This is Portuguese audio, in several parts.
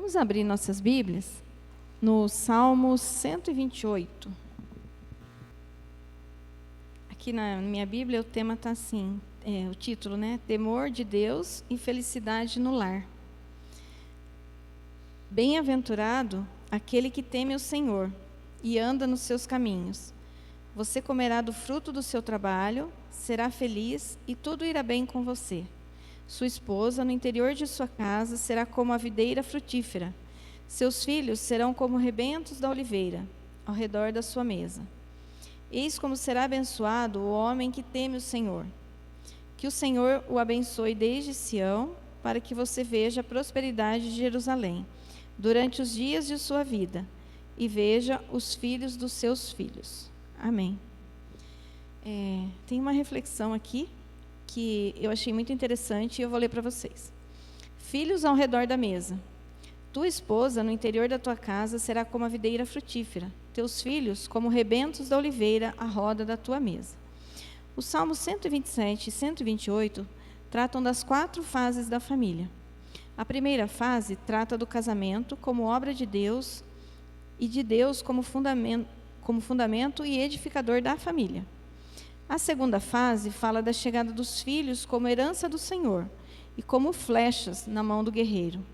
Vamos abrir nossas Bíblias no Salmo 128. Aqui na minha Bíblia o tema está assim, o título, né? Temor de Deus e felicidade no lar. Bem-aventurado aquele que teme o Senhor e anda nos seus caminhos. Você comerá do fruto do seu trabalho, será feliz e tudo irá bem com você. Sua esposa, no interior de sua casa, será como a videira frutífera. Seus filhos serão como rebentos da oliveira, ao redor da sua mesa. Eis como será abençoado o homem que teme o Senhor. Que o Senhor o abençoe desde Sião, para que você veja a prosperidade de Jerusalém, durante os dias de sua vida, e veja os filhos dos seus filhos. Amém. Tem uma reflexão aqui, que eu achei muito interessante e eu vou ler para vocês. Filhos ao redor da mesa. Tua esposa, no interior da tua casa, será como a videira frutífera. Teus filhos, como rebentos da oliveira, à roda da tua mesa. Os Salmos 127 e 128 tratam das 4 fases da família. A primeira fase trata do casamento como obra de Deus e de Deus como fundamento e edificador da família. A segunda fase fala da chegada dos filhos como herança do Senhor e como flechas na mão do guerreiro.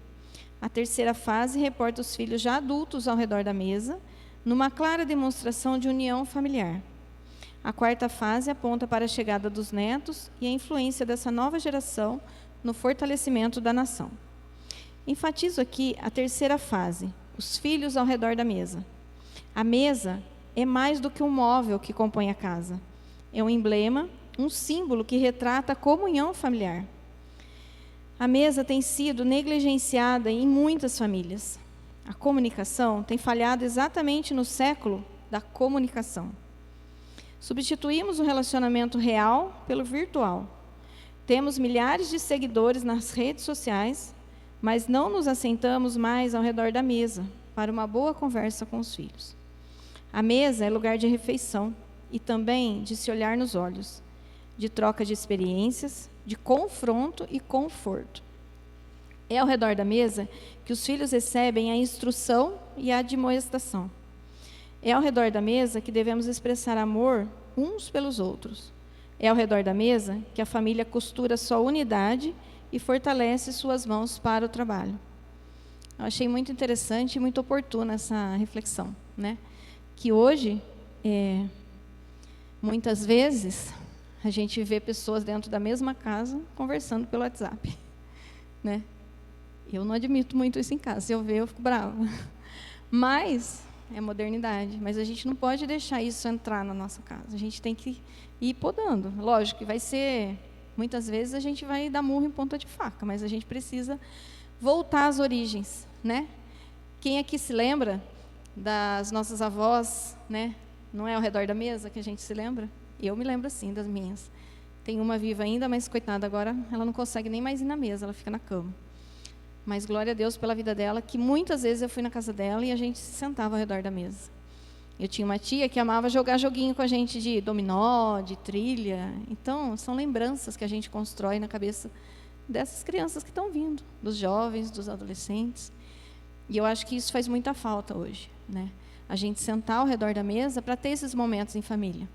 A terceira fase reporta os filhos já adultos ao redor da mesa, numa clara demonstração de união familiar. A quarta fase aponta para a chegada dos netos e a influência dessa nova geração no fortalecimento da nação. Enfatizo aqui a terceira fase, os filhos ao redor da mesa. A mesa é mais do que um móvel que compõe a casa. É um emblema, um símbolo que retrata a comunhão familiar. A mesa tem sido negligenciada em muitas famílias. A comunicação tem falhado exatamente no século da comunicação. Substituímos o relacionamento real pelo virtual. Temos milhares de seguidores nas redes sociais, mas não nos assentamos mais ao redor da mesa para uma boa conversa com os filhos. A mesa é lugar de refeição e também de se olhar nos olhos, de troca de experiências, de confronto e conforto. É ao redor da mesa que os filhos recebem a instrução e a admoestação. É ao redor da mesa que devemos expressar amor uns pelos outros. É ao redor da mesa que a família costura sua unidade e fortalece suas mãos para o trabalho. Eu achei muito interessante e muito oportuna essa reflexão, né? Que hoje, muitas vezes, a gente vê pessoas dentro da mesma casa conversando pelo WhatsApp, né? Eu não admito muito isso em casa. Se eu ver, eu fico brava. Mas é modernidade. Mas a gente não pode deixar isso entrar na nossa casa. A gente tem que ir podando. Lógico que vai ser... Muitas vezes a gente vai dar murro em ponta de faca, mas a gente precisa voltar às origens, né? Quem aqui se lembra das nossas avós, né? Não é ao redor da mesa que a gente se lembra? Eu me lembro, sim, das minhas. Tem uma viva ainda, mas, coitada, agora ela não consegue nem mais ir na mesa, ela fica na cama. Mas, glória a Deus pela vida dela, que muitas vezes eu fui na casa dela e a gente se sentava ao redor da mesa. Eu tinha uma tia que amava jogar joguinho com a gente de dominó, de trilha. Então, são lembranças que a gente constrói na cabeça dessas crianças que estão vindo, dos jovens, dos adolescentes. E eu acho que isso faz muita falta hoje, né? A gente sentar ao redor da mesa para ter esses momentos em família.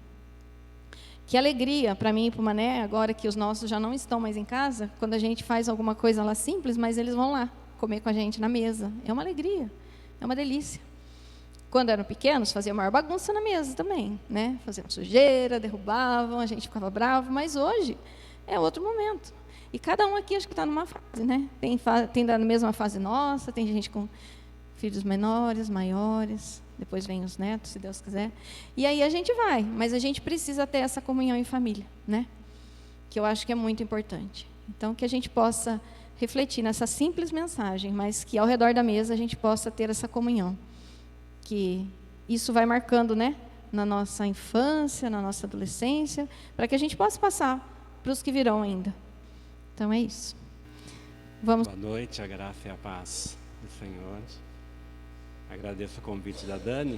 Que alegria para mim e para o Mané, agora que os nossos já não estão mais em casa, quando a gente faz alguma coisa lá simples, mas eles vão lá comer com a gente na mesa. É uma alegria, é uma delícia. Quando eram pequenos, faziam maior bagunça na mesa também, né? Faziam sujeira, derrubavam, a gente ficava bravo, mas hoje é outro momento. E cada um aqui acho que está numa fase, né? Tem da mesma fase nossa, tem gente com filhos menores, maiores, depois vem os netos, se Deus quiser. E aí a gente vai, mas a gente precisa ter essa comunhão em família, né? Que eu acho que é muito importante. Então, que a gente possa refletir nessa simples mensagem, mas que ao redor da mesa a gente possa ter essa comunhão. Que isso vai marcando, né? Na nossa infância, na nossa adolescência, para que a gente possa passar para os que virão ainda. Então, é isso. Vamos. Boa noite, a graça e a paz do Senhor. Agradeço o convite da Dani.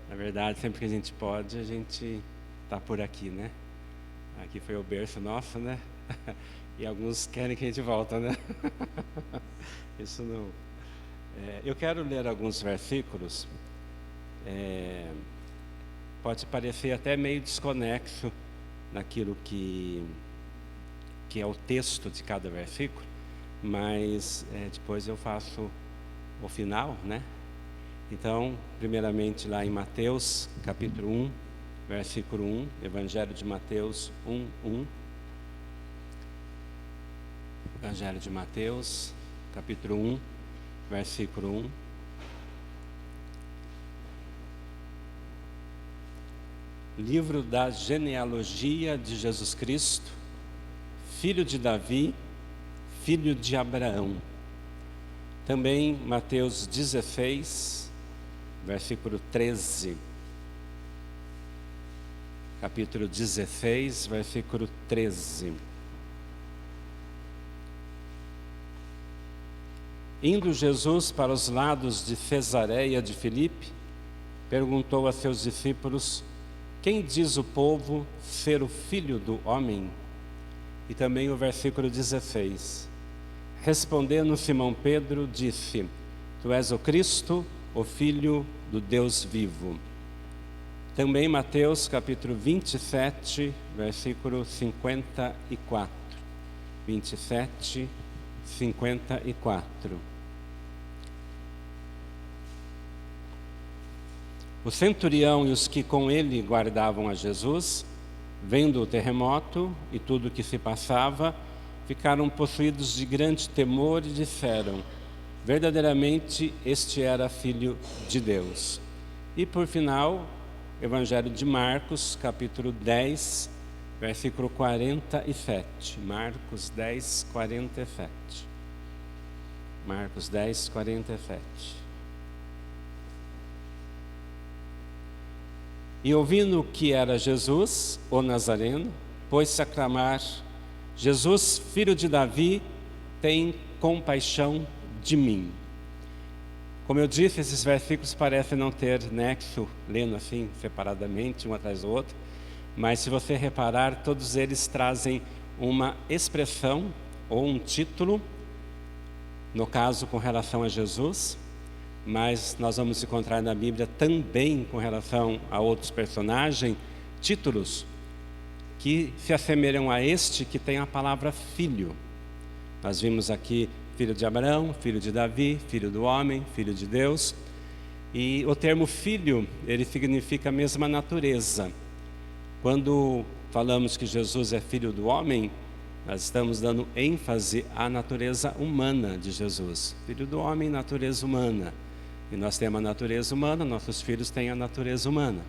Na verdade, sempre que a gente pode, a gente está por aqui, né? Aqui foi o berço nosso, né? E alguns querem que a gente volte, né? Isso não... Eu quero ler alguns versículos. Pode parecer até meio desconexo naquilo que é o texto de cada versículo, mas depois eu faço o final, né? Então, primeiramente lá em Mateus, capítulo 1, versículo 1, Evangelho de Mateus 1:1. Evangelho de Mateus, capítulo 1, versículo 1. Livro da genealogia de Jesus Cristo, filho de Davi, filho de Abraão. Também Mateus 16, versículo 13. Capítulo 16, versículo 13. Indo Jesus para os lados de Cesareia de Filipe, perguntou a seus discípulos: quem diz o povo ser o Filho do Homem? E também o versículo 16. Respondendo Simão Pedro, disse: tu és o Cristo, o Filho do Deus vivo. Também Mateus capítulo 27, versículo 54. 27, 54. O centurião e os que com ele guardavam a Jesus, vendo o terremoto e tudo o que se passava, ficaram possuídos de grande temor e disseram: verdadeiramente este era filho de Deus. E por final, Evangelho de Marcos, capítulo 10, versículo 47. Marcos 10, 47. Marcos 10, 47. E ouvindo que era Jesus, o Nazareno, pôs-se a clamar: Jesus, filho de Davi, tem compaixão de mim. Como eu disse, esses versículos parecem não ter nexo, lendo assim, separadamente, um atrás do outro. Mas se você reparar, todos eles trazem uma expressão ou um título, no caso com relação a Jesus. Mas nós vamos encontrar na Bíblia também, com relação a outros personagens, títulos que se assemelham a este, que tem a palavra filho. Nós vimos aqui filho de Abraão, filho de Davi, filho do homem, filho de Deus. E o termo filho, ele significa a mesma natureza. Quando falamos que Jesus é filho do homem, nós estamos dando ênfase à natureza humana de Jesus. Filho do homem, natureza humana. E nós temos a natureza humana, nossos filhos têm a natureza humana.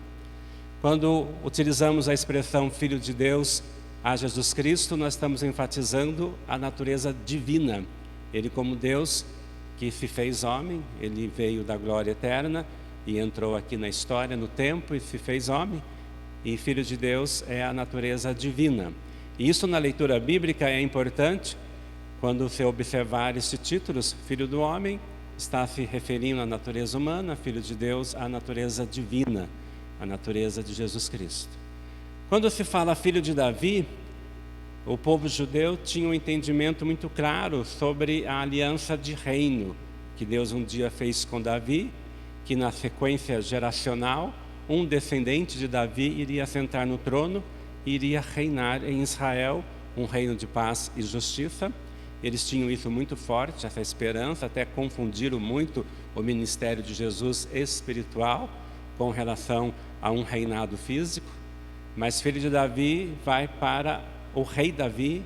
Quando utilizamos a expressão filho de Deus a Jesus Cristo, nós estamos enfatizando a natureza divina. Ele, como Deus que se fez homem, ele veio da glória eterna e entrou aqui na história, no tempo, e se fez homem. E filho de Deus é a natureza divina. E isso na leitura bíblica é importante. Quando você observar esses títulos, filho do homem, está se referindo à natureza humana, filho de Deus, à natureza divina, a natureza de Jesus Cristo. Quando se fala filho de Davi, o povo judeu tinha um entendimento muito claro sobre a aliança de reino que Deus um dia fez com Davi, que na sequência geracional, um descendente de Davi iria sentar no trono e iria reinar em Israel, um reino de paz e justiça. Eles tinham isso muito forte, essa esperança, até confundiram muito o ministério de Jesus espiritual com relação a um reinado físico. Mas filho de Davi vai para o rei Davi,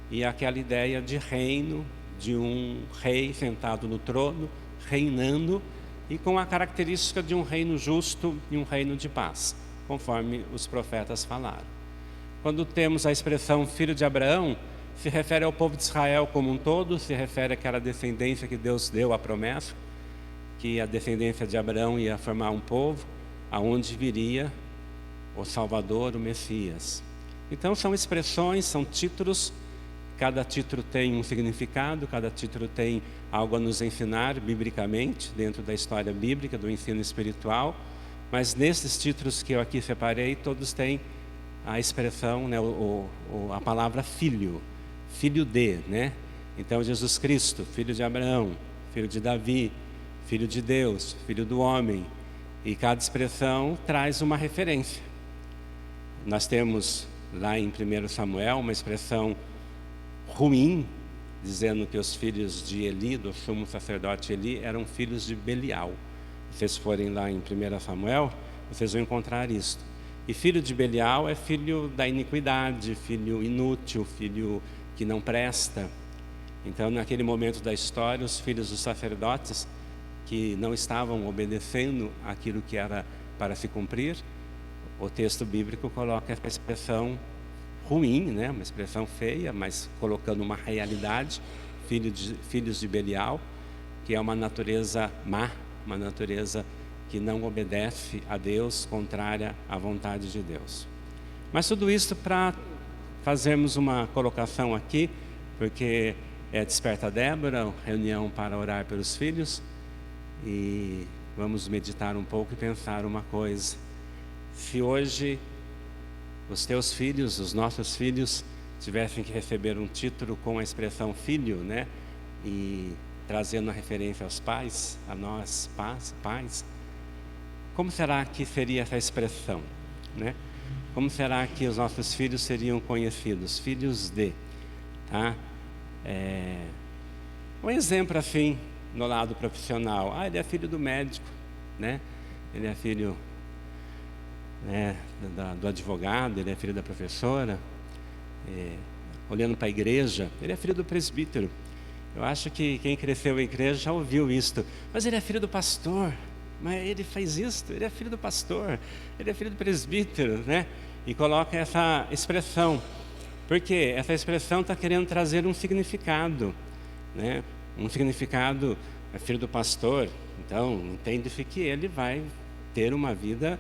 e aquela ideia de reino, de um rei sentado no trono, reinando, e com a característica de um reino justo e um reino de paz, conforme os profetas falaram. Quando temos a expressão filho de Abraão, se refere ao povo de Israel como um todo, se refere àquela descendência que Deus deu a promessa, que a descendência de Abraão ia formar um povo, aonde viria o Salvador, o Messias. Então são expressões, são títulos, cada título tem um significado, cada título tem algo a nos ensinar biblicamente, dentro da história bíblica, do ensino espiritual, mas nesses títulos que eu aqui separei, todos têm a expressão, né, a palavra filho, filho de, né? Então Jesus Cristo, filho de Abraão, filho de Davi, Filho de Deus, Filho do homem. E cada expressão traz uma referência. Nós temos lá em 1 Samuel uma expressão ruim, dizendo que os filhos de Eli, do sumo sacerdote Eli, eram filhos de Belial. Se vocês forem lá em 1 Samuel, vocês vão encontrar isso. E filho de Belial é filho da iniquidade, filho inútil, filho que não presta. Então, naquele momento da história, os filhos dos sacerdotes que não estavam obedecendo aquilo que era para se cumprir, o texto bíblico coloca essa expressão ruim, né? Uma expressão feia, mas colocando uma realidade, filhos de Belial, que é uma natureza má, uma natureza que não obedece a Deus, contrária à vontade de Deus. Mas tudo isso para fazermos uma colocação aqui, porque é Desperta Débora, reunião para orar pelos filhos, e vamos meditar um pouco e pensar uma coisa. Se hoje os teus filhos, os nossos filhos, tivessem que receber um título com a expressão filho, né? E trazendo a referência aos pais, a nós pais, como será que seria essa expressão, né? Como será que os nossos filhos seriam conhecidos? Filhos de, tá? Um exemplo assim, no lado profissional. Ele é filho do médico, né? Ele é filho, né, do advogado, ele é filho da professora. Olhando para a igreja, ele é filho do presbítero. Eu acho que quem cresceu em igreja já ouviu isto. Mas ele é filho do pastor. Mas ele faz isto, ele é filho do pastor, ele é filho do presbítero, né? E coloca essa expressão, porque essa expressão está querendo trazer um significado, né? Um significado, é filho do pastor, então entende-se que ele vai ter uma vida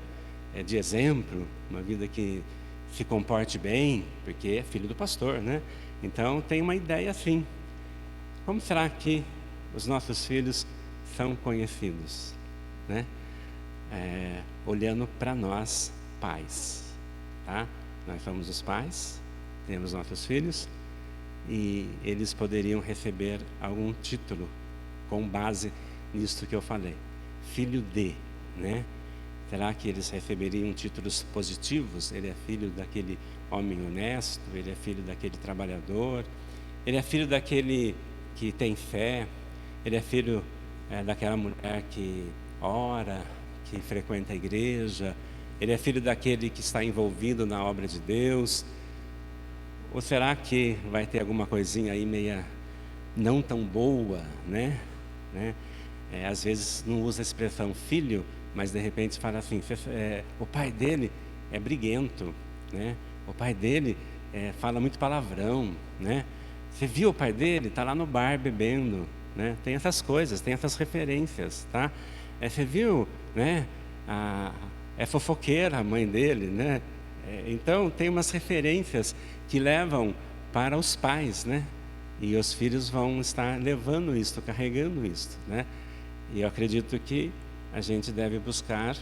de exemplo, uma vida que se comporte bem, porque é filho do pastor, né? Então tem uma ideia assim. Como será que os nossos filhos são conhecidos? Né? Olhando para nós pais, tá? Nós somos os pais, temos nossos filhos e eles poderiam receber algum título com base nisso que eu falei, filho de, né? Será que eles receberiam títulos positivos? Ele é filho daquele homem honesto, ele é filho daquele trabalhador, ele é filho daquele que tem fé, ele é filho daquela mulher que ora, que frequenta a igreja, ele é filho daquele que está envolvido na obra de Deus. Ou será que vai ter alguma coisinha aí meia não tão boa, né? Às vezes não usa a expressão filho, mas de repente fala assim, o pai dele é briguento, né? O pai dele fala muito palavrão, né? Você viu o pai dele? Está lá no bar bebendo, né? Tem essas coisas, tem essas referências, tá? Você viu, né? É fofoqueira a mãe dele, né? Então tem umas referências que levam para os pais, né? E os filhos vão estar levando isto, carregando isto, né? E eu acredito que a gente deve buscar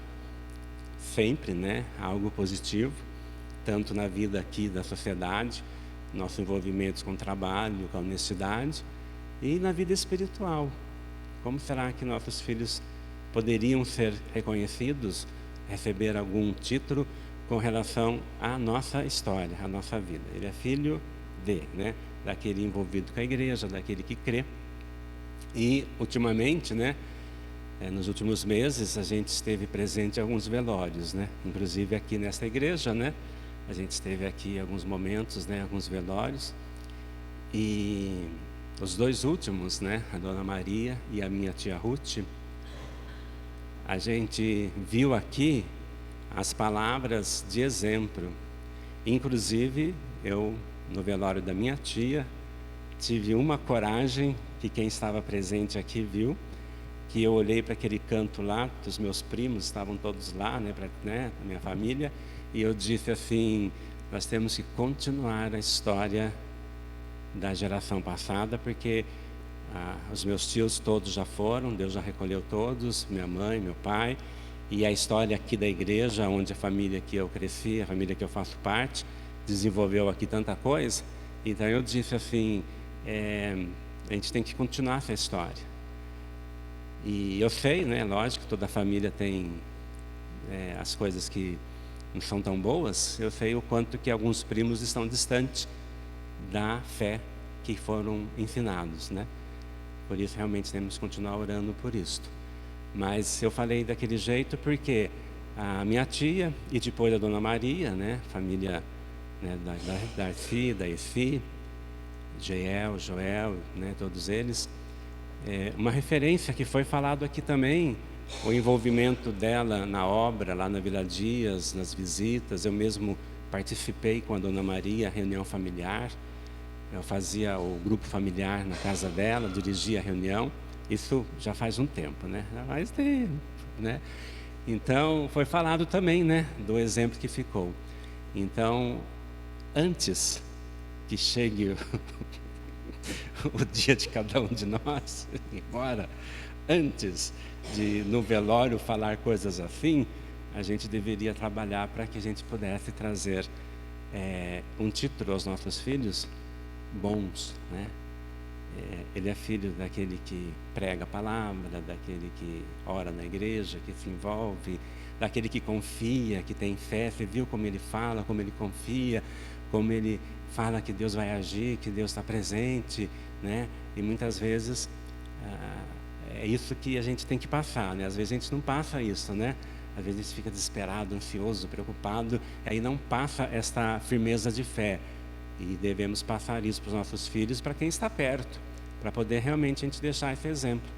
sempre, né, algo positivo, tanto na vida aqui da sociedade, nossos envolvimentos com o trabalho, com a honestidade, e na vida espiritual. Como será que nossos filhos poderiam ser reconhecidos, receber algum título com relação à nossa história, à nossa vida? Ele é filho de, né, daquele envolvido com a igreja, daquele que crê. E ultimamente, né, nos últimos meses a gente esteve presente em alguns velórios, né, inclusive aqui nesta igreja, né, a gente esteve aqui em alguns momentos, né, alguns velórios, e os dois últimos, né, a Dona Maria e a minha tia Ruth, a gente viu aqui as palavras de exemplo. Inclusive, eu, no velório da minha tia, tive uma coragem, que quem estava presente aqui viu, que eu olhei para aquele canto lá, que os meus primos estavam todos lá, né, a minha família, e eu disse assim, nós temos que continuar a história da geração passada, porque os meus tios todos já foram, Deus já recolheu todos, minha mãe, meu pai, e a história aqui da igreja, onde a família que eu cresci, a família que eu faço parte, desenvolveu aqui tanta coisa. Então eu disse assim, a gente tem que continuar essa história. E eu sei, né, lógico, toda família tem as coisas que não são tão boas. Eu sei o quanto que alguns primos estão distantes da fé que foram ensinados, né? Por isso realmente temos que continuar orando por isto. Mas eu falei daquele jeito porque a minha tia e depois a Dona Maria, né, família, né, da Darcy, da Essi, Joel, né, todos eles, uma referência que foi falado aqui também, o envolvimento dela na obra, lá na Vila Dias, nas visitas. Eu mesmo participei com a Dona Maria, reunião familiar. Eu fazia o grupo familiar na casa dela, dirigia a reunião. Isso já faz um tempo, né? Já faz tempo, né? Então, foi falado também, né, do exemplo que ficou. Então, antes que chegue o dia de cada um de nós, embora antes de no velório falar coisas assim, a gente deveria trabalhar para que a gente pudesse trazer um título aos nossos filhos bons, né? Ele é filho daquele que prega a palavra, daquele que ora na igreja, que se envolve, daquele que confia, que tem fé. Você viu como ele fala, como ele confia, como ele fala que Deus vai agir, que Deus está presente, né? E muitas vezes é isso que a gente tem que passar, né? Às vezes a gente não passa isso, né? Às vezes a gente fica desesperado, ansioso, preocupado, e aí não passa esta firmeza de fé. E devemos passar isso para os nossos filhos, para quem está perto, para poder realmente a gente deixar esse exemplo.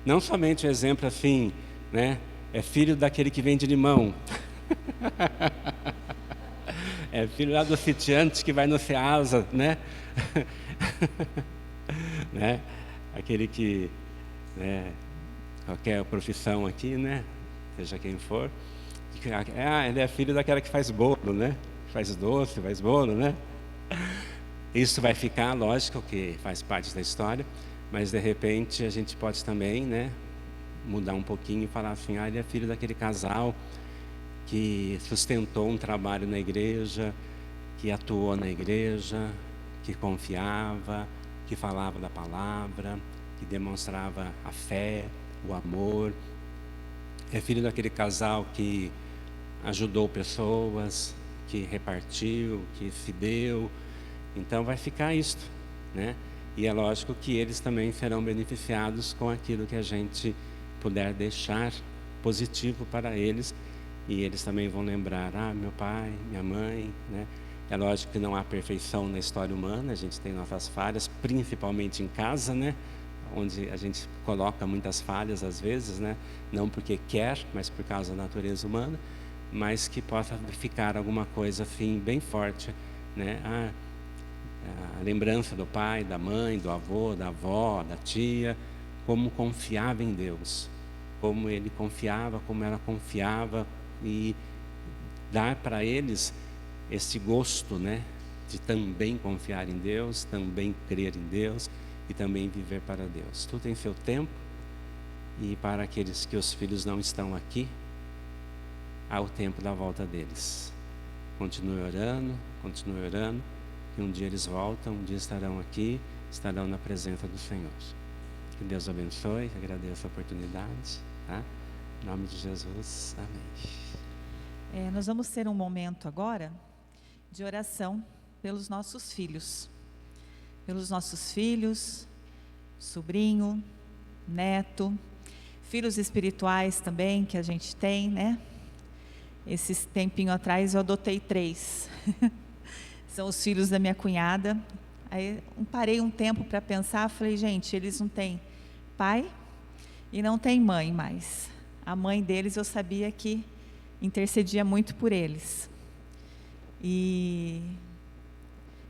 Não somente o exemplo assim, né? É filho daquele que vende limão. É filho lá do sitiante que vai no Ceasa, né? Né? Aquele que, né, qualquer profissão aqui, né? Seja quem for. Ele é filho daquela que faz bolo, né? Faz doce, faz bolo, né? Isso vai ficar, lógico, que faz parte da história, mas de repente a gente pode também, né, mudar um pouquinho e falar assim: ele é filho daquele casal que sustentou um trabalho na igreja, que atuou na igreja, que confiava, que falava da palavra, que demonstrava a fé, o amor. É filho daquele casal que ajudou pessoas, que repartiu, que se deu. Então vai ficar isto, né? E é lógico que eles também serão beneficiados com aquilo que a gente puder deixar positivo para eles. E eles também vão lembrar: meu pai, minha mãe, né? É lógico que não há perfeição na história humana, a gente tem nossas falhas, principalmente em casa, né? Onde a gente coloca muitas falhas às vezes, né? Não porque quer, mas por causa da natureza humana. Mas que possa ficar alguma coisa assim bem forte, né? A lembrança do pai, da mãe, do avô, da avó, da tia, como confiava em Deus, como ele confiava, como ela confiava, e dar para eles esse gosto, né, de também confiar em Deus, também crer em Deus e também viver para Deus. Tudo tem seu tempo, e para aqueles que os filhos não estão aqui, há o tempo da volta deles. Continue orando, que um dia eles voltam, um dia estarão aqui, estarão na presença do Senhor. Que Deus abençoe, agradeço a oportunidade, tá? Em nome de Jesus, amém. Nós vamos ter um momento agora de oração pelos nossos filhos. Sobrinho, neto, filhos espirituais também que a gente tem, né? Esse tempinho atrás eu adotei 3. São os filhos da minha cunhada. Aí parei um tempo para pensar, falei: gente, eles não têm pai e não têm mãe mais. A mãe deles eu sabia que intercedia muito por eles. E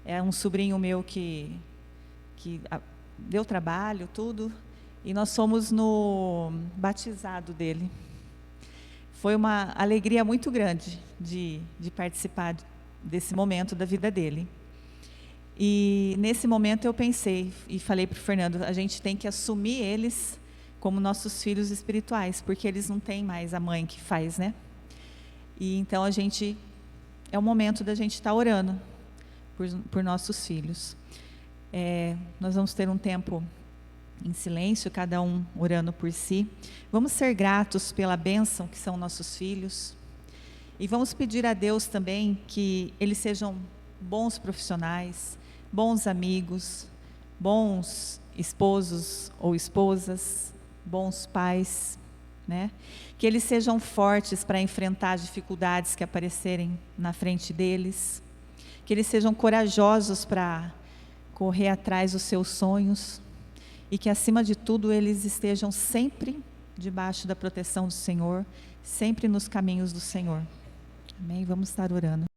é um sobrinho meu que deu trabalho, tudo, e nós fomos no batizado dele. Foi uma alegria muito grande de participar desse momento da vida dele. E nesse momento eu pensei e falei para o Fernando: a gente tem que assumir eles como nossos filhos espirituais, porque eles não têm mais a mãe que faz, né? E então é o momento da gente estar orando por nossos filhos. Nós vamos ter um tempo em silêncio, cada um orando por si. Vamos ser gratos pela bênção que são nossos filhos. E vamos pedir a Deus também que eles sejam bons profissionais, bons amigos, bons esposos ou esposas, bons pais, né? Que eles sejam fortes para enfrentar as dificuldades que aparecerem na frente deles. Que eles sejam corajosos para correr atrás dos seus sonhos. E que, acima de tudo, eles estejam sempre debaixo da proteção do Senhor, sempre nos caminhos do Senhor. Amém? Vamos estar orando.